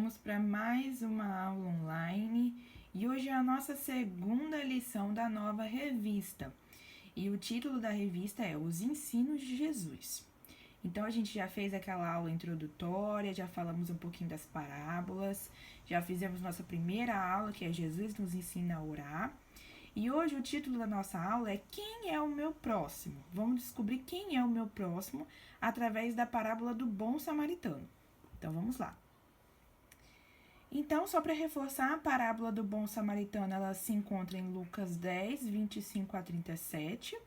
Vamos para mais uma aula online e hoje é a nossa segunda lição da nova revista. E o título da revista é Os Ensinos de Jesus. Então a gente já fez aquela aula introdutória, já falamos um pouquinho das parábolas, já fizemos nossa primeira aula, que é Jesus nos ensina a orar. E hoje o título da nossa aula é Quem é o meu próximo? Vamos descobrir quem é o meu próximo através da parábola do bom samaritano. Então vamos lá. Então, só para reforçar, a parábola do bom samaritano, ela se encontra em Lucas 10, 25 a 37.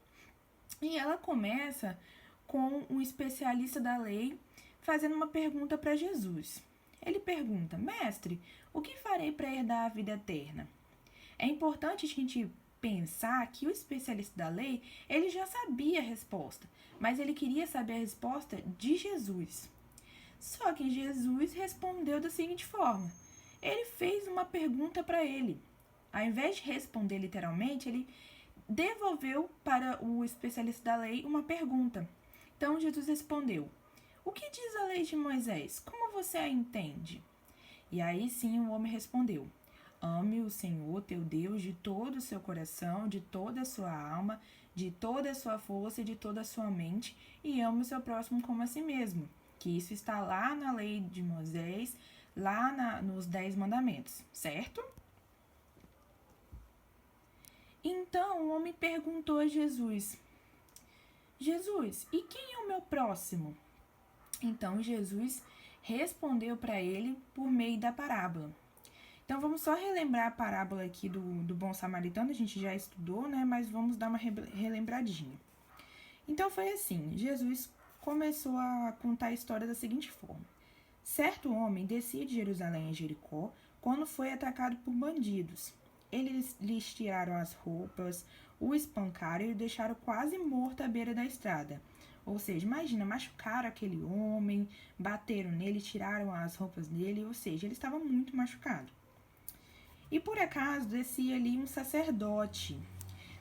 E ela começa com um especialista da lei fazendo uma pergunta para Jesus. Ele pergunta, mestre, o que farei para herdar a vida eterna? É importante a gente pensar que o especialista da lei, ele já sabia a resposta, mas ele queria saber a resposta de Jesus. Só que Jesus respondeu da seguinte forma, ele fez uma pergunta para ele. Ao invés de responder literalmente, ele devolveu para o especialista da lei uma pergunta. Então Jesus respondeu, o que diz a lei de Moisés? Como você a entende? E aí sim o homem respondeu, ame o Senhor teu Deus de todo o seu coração, de toda a sua alma, de toda a sua força e de toda a sua mente, e ame o seu próximo como a si mesmo. Que isso está lá na lei de Moisés, lá nos 10 mandamentos, certo? Então o homem perguntou a Jesus, Jesus, e quem é o meu próximo? Então Jesus respondeu para ele por meio da parábola. Então vamos só relembrar a parábola aqui do bom samaritano, a gente já estudou, né? Mas vamos dar uma relembradinha. Então foi assim, Jesus começou a contar a história da seguinte forma. Certo homem descia de Jerusalém a Jericó quando foi atacado por bandidos. Eles lhes tiraram as roupas, o espancaram e o deixaram quase morto à beira da estrada. Ou seja, imagina, machucaram aquele homem, bateram nele, tiraram as roupas dele, ou seja, ele estava muito machucado. E por acaso descia ali um sacerdote.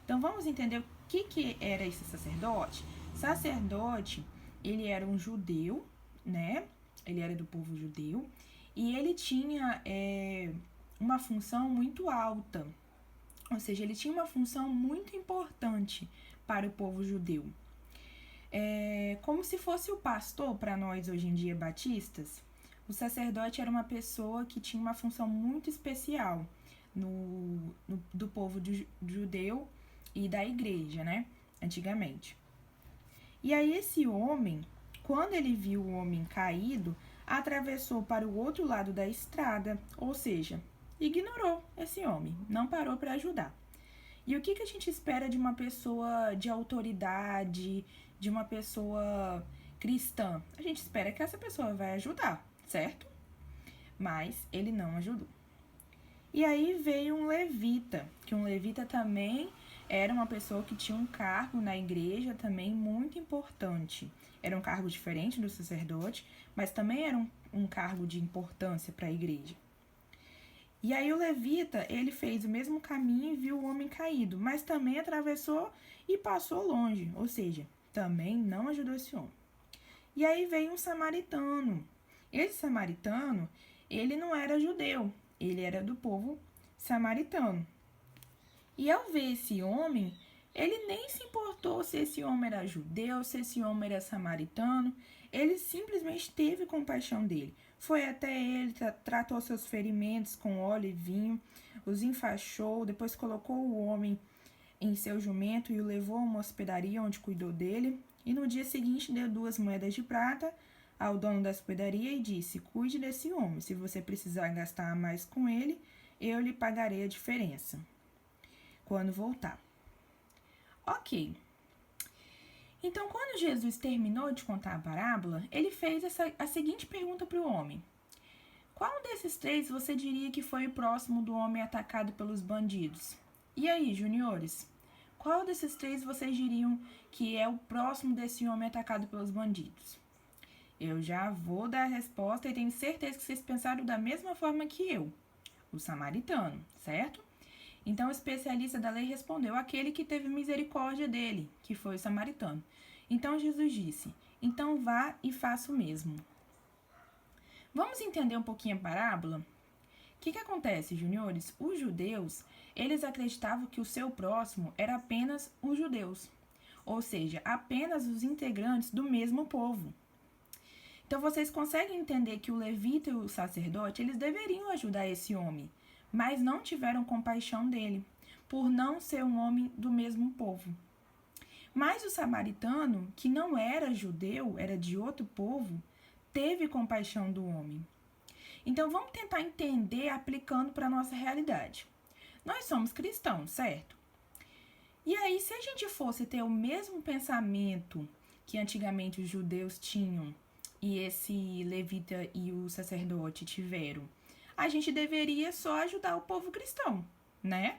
Então vamos entender o que era esse sacerdote? Sacerdote, ele era um judeu, né? Ele era do povo judeu e ele tinha uma função muito alta, ou seja, ele tinha uma função muito importante para o povo judeu. Como se fosse o pastor para nós hoje em dia batistas, o sacerdote era uma pessoa que tinha uma função muito especial do povo judeu e da igreja, né? Antigamente. E aí esse homem, quando ele viu o homem caído, atravessou para o outro lado da estrada, ou seja, ignorou esse homem, não parou para ajudar. E o que a gente espera de uma pessoa de autoridade, de uma pessoa cristã? A gente espera que essa pessoa vai ajudar, certo? Mas ele não ajudou. E aí veio um levita, que um levita também era uma pessoa que tinha um cargo na igreja também muito importante. Era um cargo diferente do sacerdote, mas também era um cargo de importância para a igreja. E aí o levita, ele fez o mesmo caminho e viu o homem caído, mas também atravessou e passou longe, ou seja, também não ajudou esse homem. E aí veio um samaritano. Esse samaritano, ele não era judeu, ele era do povo samaritano. E ao ver esse homem, ele nem se importou se esse homem era judeu, se esse homem era samaritano. Ele simplesmente teve compaixão dele. Foi até ele, tratou seus ferimentos com óleo e vinho, os enfaixou, depois colocou o homem em seu jumento e o levou a uma hospedaria onde cuidou dele. E no dia seguinte deu 2 moedas de prata ao dono da hospedaria e disse, cuide desse homem, se você precisar gastar mais com ele, eu lhe pagarei a diferença quando voltar. Ok. Então, quando Jesus terminou de contar a parábola, ele fez a seguinte pergunta para o homem. Qual desses 3 você diria que foi o próximo do homem atacado pelos bandidos? E aí, juniores? Qual desses 3 vocês diriam que é o próximo desse homem atacado pelos bandidos? Eu já vou dar a resposta e tenho certeza que vocês pensaram da mesma forma que eu. O samaritano, certo? Então o especialista da lei respondeu, aquele que teve misericórdia dele, que foi o samaritano. Então Jesus disse, então vá e faça o mesmo. Vamos entender um pouquinho a parábola? O que acontece, juniores? Os judeus, eles acreditavam que o seu próximo era apenas os judeus, ou seja, apenas os integrantes do mesmo povo. Então, vocês conseguem entender que o levita e o sacerdote, eles deveriam ajudar esse homem, mas não tiveram compaixão dele, por não ser um homem do mesmo povo. Mas o samaritano, que não era judeu, era de outro povo, teve compaixão do homem. Então, vamos tentar entender aplicando para a nossa realidade. Nós somos cristãos, certo? E aí, se a gente fosse ter o mesmo pensamento que antigamente os judeus tinham, e esse levita e o sacerdote tiveram, a gente deveria só ajudar o povo cristão, né?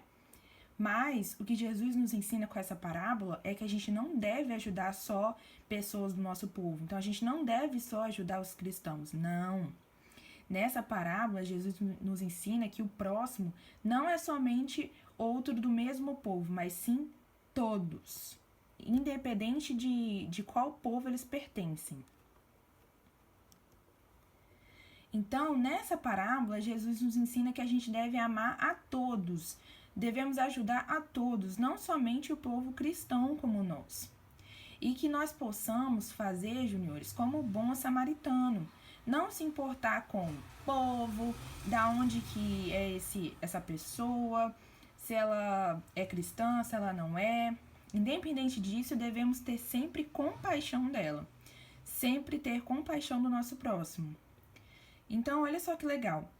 Mas o que Jesus nos ensina com essa parábola é que a gente não deve ajudar só pessoas do nosso povo. Então, a gente não deve só ajudar os cristãos, não. Nessa parábola, Jesus nos ensina que o próximo não é somente outro do mesmo povo, mas sim todos, independente de qual povo eles pertencem. Então, nessa parábola, Jesus nos ensina que a gente deve amar a todos. Devemos ajudar a todos, não somente o povo cristão como nós. E que nós possamos fazer, juniores, como o bom samaritano. Não se importar com o povo, da onde que é essa pessoa, se ela é cristã, se ela não é. Independente disso, devemos ter sempre compaixão dela. Sempre ter compaixão do nosso próximo. Então, olha só que legal.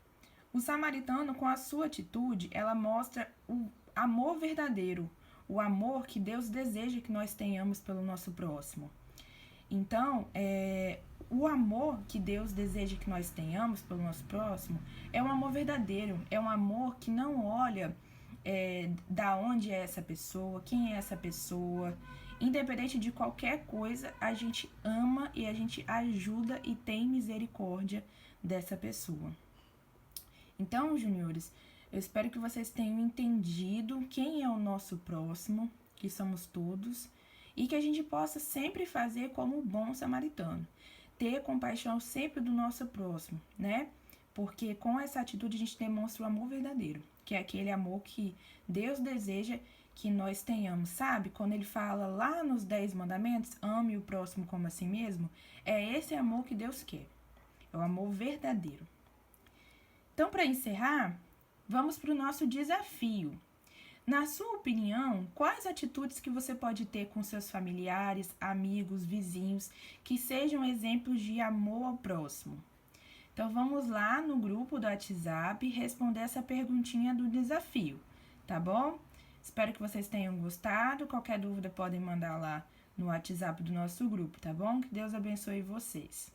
O samaritano, com a sua atitude, ela mostra o amor verdadeiro, o amor que Deus deseja que nós tenhamos pelo nosso próximo. Então, o amor que Deus deseja que nós tenhamos pelo nosso próximo é um amor verdadeiro, é um amor que não olha da onde é essa pessoa, quem é essa pessoa. Independente de qualquer coisa, a gente ama e a gente ajuda e tem misericórdia dessa pessoa. Então, juniores, eu espero que vocês tenham entendido quem é o nosso próximo, que somos todos, e que a gente possa sempre fazer como o bom samaritano, ter compaixão sempre do nosso próximo, né? Porque com essa atitude a gente demonstra o amor verdadeiro, que é aquele amor que Deus deseja que nós tenhamos, sabe? Quando ele fala lá nos 10 mandamentos, ame o próximo como a si mesmo, é esse amor que Deus quer, é o amor verdadeiro. Então, para encerrar, vamos para o nosso desafio. Na sua opinião, quais atitudes que você pode ter com seus familiares, amigos, vizinhos, que sejam exemplos de amor ao próximo? Então, vamos lá no grupo do WhatsApp responder essa perguntinha do desafio, tá bom? Espero que vocês tenham gostado. Qualquer dúvida podem mandar lá no WhatsApp do nosso grupo, tá bom? Que Deus abençoe vocês.